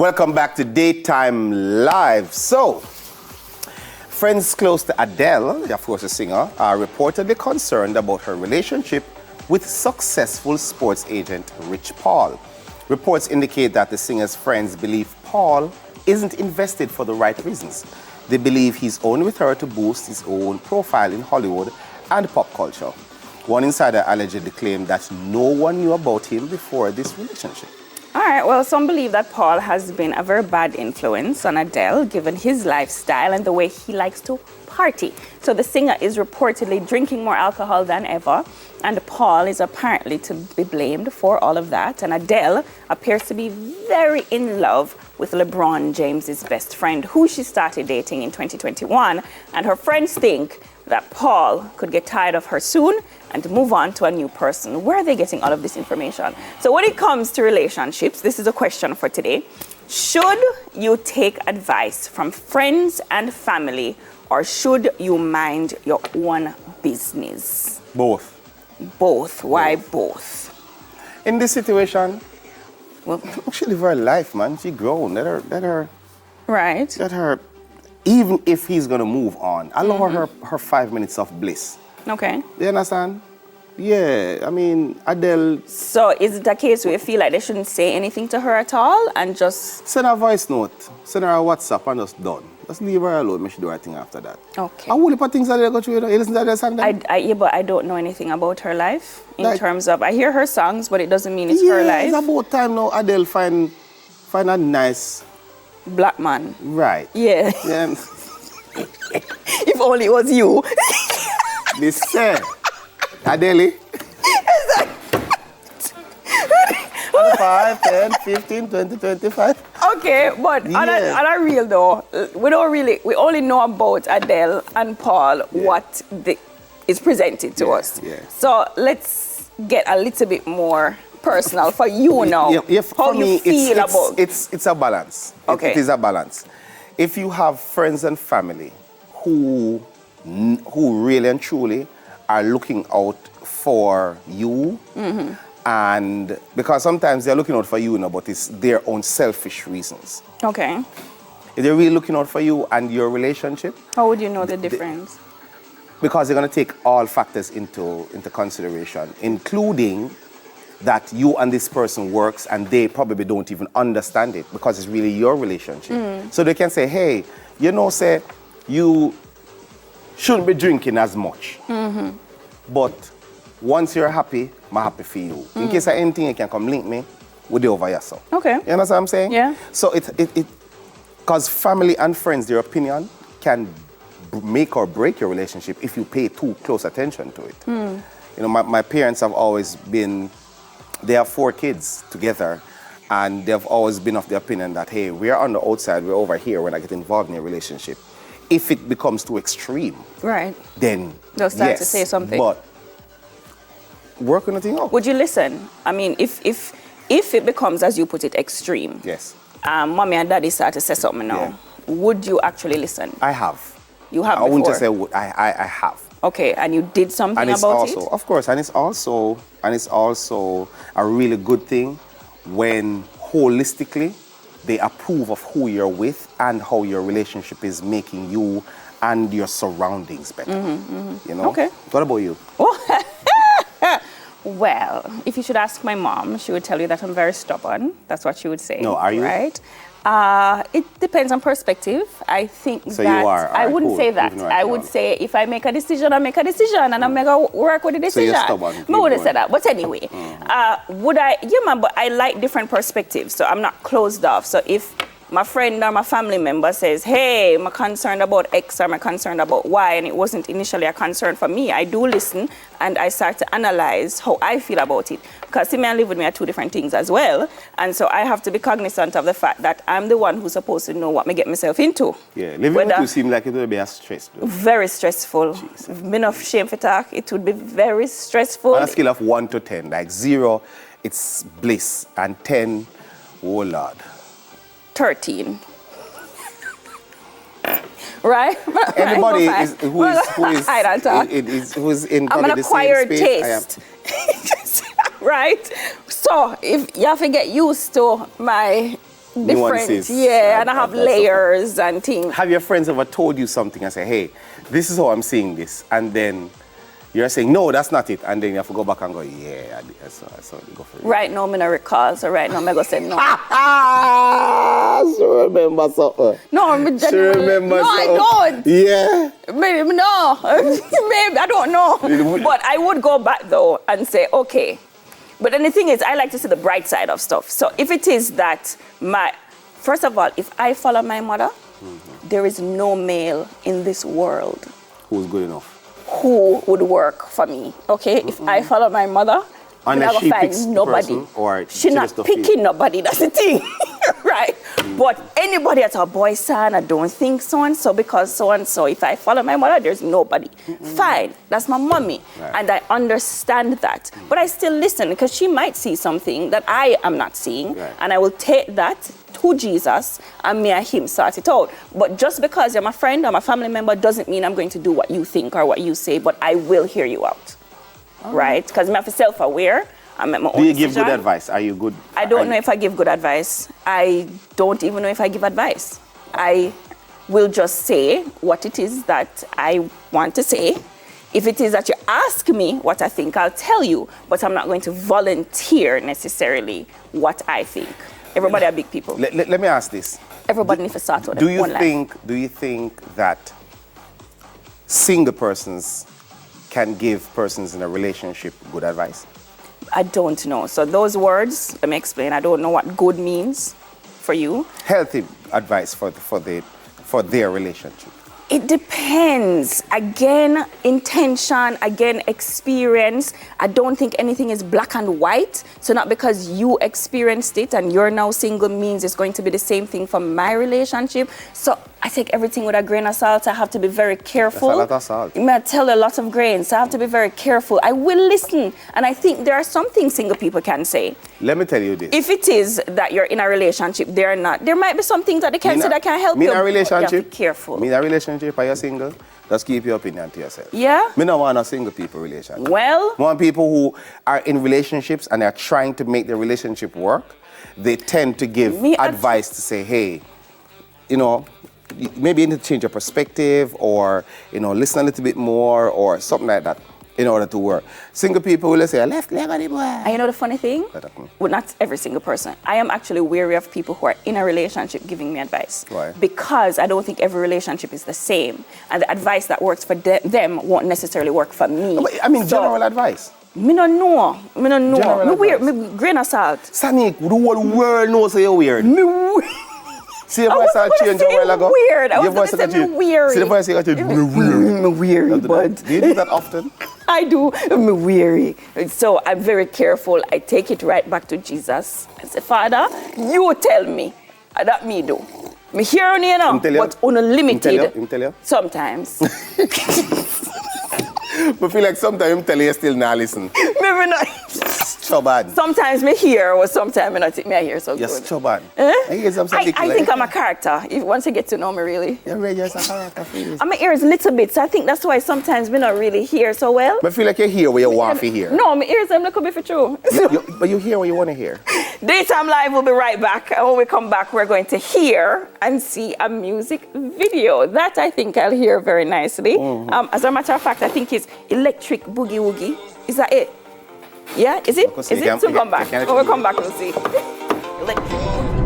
Welcome back to Daytime Live. So, friends close to Adele, of course a singer, are reportedly concerned about her relationship with successful sports agent Rich Paul. Reports indicate that the singer's friends believe Paul isn't invested for the right reasons. They believe he's only with her to boost his own profile in Hollywood and pop culture. One insider allegedly claimed that no one knew about him before this relationship. All right, well, some believe that Paul has been a very bad influence on Adele, given his lifestyle and the way he likes to party. So the singer is reportedly drinking more alcohol than ever, and Paul is apparently to be blamed for all of that. And Adele appears to be very in love with LeBron James's best friend, who she started dating in 2021. And her friends think that Paul could get tired of her soon and move on to a new person. Where are they getting all of this information? So when it comes to relationships, this is a question for today. Should you take advice from friends and family, or should you mind your own business? Both. Both. Why both? In this situation, Well, she live her life, man. She grown. Let her, right. even if he's gonna move on, allow her 5 minutes of bliss. Okay. You understand? Yeah, I mean, Adele... So is it a case where you feel like they shouldn't say anything to her at all and just... Send her a voice note, send her a WhatsApp and just done. Just leave her alone, make she do her thing after that. Okay. I will put things that they go through, you listen to that sometimes? Yeah, but I don't know anything about her life in terms of... I hear her songs, but it doesn't mean it's her life. It's about time now Adele find a nice... Black man. Right. Yeah. Yeah. If only it was you. Listen, Adele. 5, 10, 15, 20, 25. Okay, but on a real though, we only know about Adele and Paul what is presented to us. Yeah. So let's get a little bit more personal for you now. For me, it's a balance. Okay. It is a balance. If you have friends and family who really and truly are looking out for you, and because sometimes they're looking out for you, but it's their own selfish reasons. Okay. If they're really looking out for you and your relationship, how would you know the difference? Because they're going to take all factors into consideration, including that you and this person works and they probably don't even understand it because it's really your relationship. So they can say, hey, say you shouldn't be drinking as much. But once you're happy, I'm happy for you. In case of anything, you can come link me with the over yourself. Okay. You understand what I'm saying? Yeah. So because family and friends, their opinion can make or break your relationship if you pay too close attention to it. My parents have always been, they have 4 kids together, and they've always been of the opinion that, hey, we're on the outside, we're over here when I get involved in a relationship. If it becomes too extreme, right, then they'll start to say something. But work on the thing out. Would you listen? I mean, if it becomes, as you put it, extreme, yes, mommy and daddy start to say something now, would you actually listen? I have. You have I before? wouldn't just say would. I have. Okay, and you did something about it? Of course, and it's also a really good thing when holistically they approve of who you're with and how your relationship is making you and your surroundings better. Okay. What about you? Well, if you should ask my mom, she would tell you that I'm very stubborn. That's what she would say. No, are you? Right? It depends on perspective. I think so that you are. I wouldn't say that. I would say if I make a decision, I make a decision, and I'm gonna work with the decision. So you're stubborn. I wouldn't say that. But anyway, would I? Yeah, man. But I like different perspectives, so I'm not closed off. So if my friend or my family member says, hey, I'm concerned about X or I'm concerned about Y, and it wasn't initially a concern for me, I do listen and I start to analyze how I feel about it. Because see, me and live with me are 2 different things as well. And so I have to be cognizant of the fact that I'm the one who's supposed to know what me get myself into. Yeah, living with you seems like it would be a stress. Though. Very stressful. Enough shame for talk. It would be very stressful. On a scale of 1 to 10, like 0, it's bliss, and 10, oh Lord. 13. Right? Anybody who's in I'm an acquired taste. Right? So if you have to get used to my different. nuances. Yeah, and I have layers and things. Have your friends ever told you something and say, hey, this is how I'm seeing this, and then you're saying, no, that's not it, and then you have to go back and go, yeah, that's how you go for it. Right now, I'm not recall, so right now, I'm going to say no. She remember something. No, I'm She remember no, something. I don't. Yeah. Maybe, no. Maybe, I don't know. But I would go back, though, and say, okay. But then the thing is, I like to see the bright side of stuff. So if it is that first of all, if I follow my mother, there is no male in this world Who's good enough? who would work for me, okay? If I follow my mother, I'm not gonna find nobody. She's not picking nobody, that's the thing, right? But anybody that's a boy son, I don't think so-and-so, because so-and-so, if I follow my mother, there's nobody. Fine, that's my mommy, and I understand that. But I still listen, because she might see something that I am not seeing, and I will take that to Jesus, and me and him sort it out. But just because you're my friend or my family member doesn't mean I'm going to do what you think or what you say, but I will hear you out. Right? Because I'm self-aware. I'm at my own Do you give decision. good advice? Are you good? I don't know if I give good advice. I don't even know if I give advice. I will just say what it is that I want to say. If it is that you ask me what I think, I'll tell you, but I'm not going to volunteer necessarily what I think. Everybody are big people. Let me ask this. Everybody needs to start with Do you one life. think that single persons can give persons in a relationship good advice? I don't know. So those words, let me explain. I don't know what good means for you. Healthy advice for their relationship. It depends. Again, intention, again, experience. I don't think anything is black and white. So not because you experienced it and you're now single means it's going to be the same thing for my relationship. So I take everything with a grain of salt. I have to be very careful. That's a lot of salt. I tell a lot of grains, so I have to be very careful. I will listen. And I think there are some things single people can say. Let me tell you this. If it is that you're in a relationship, they're not. There might be some things that they can say that can help you. In a relationship, you have to be careful. In a relationship, are you single? Just keep your opinion to yourself. Yeah? Me don't want a single people relationship. Well? I want people who are in relationships and are trying to make the relationship work. They tend to give advice to say, hey, you know, maybe you need to change your perspective or, you know, listen a little bit more or something like that in order to work. Single people will say, left leg on the boy. And you know the funny thing? Well, not every single person. I am actually wary of people who are in a relationship giving me advice. Why? Because I don't think every relationship is the same. And the advice that works for them won't necessarily work for me. No, I mean, general advice. Me no know. General Me weird. advice. Me grain of salt. Saniq, the whole world knows you're weird. Me weird. See your voice started changing a while ago? Weird. I Your was voice going to started say me weird. See the voice started changing. Me weird, but... Do you do that often? I do. I'm weary. So I'm very careful. I take it right back to Jesus. I say, Father, you tell me. That me do. Me hear on you now, but unlimited. Tell you? Sometimes. I feel like sometimes I'm telling you still not listen. Maybe not. So bad. Sometimes me hear, or sometimes me not think me I hear so good. Yes, so bad. I think I'm a character. Once you get to know me, really. You're just a character for this. My ears a little bit, so I think that's why sometimes me not really hear so well. But I feel like you hear what you want to hear. No, my ears I'm looking for true. But you hear what you want to hear. Daytime Live will be right back. And when we come back, we're going to hear and see a music video. That I think I'll hear very nicely. As a matter of fact, I think it's Electric Boogie Woogie. Is that it? Yeah, is it? Is it? So come back. When we come back, we'll see. Electric Boogie.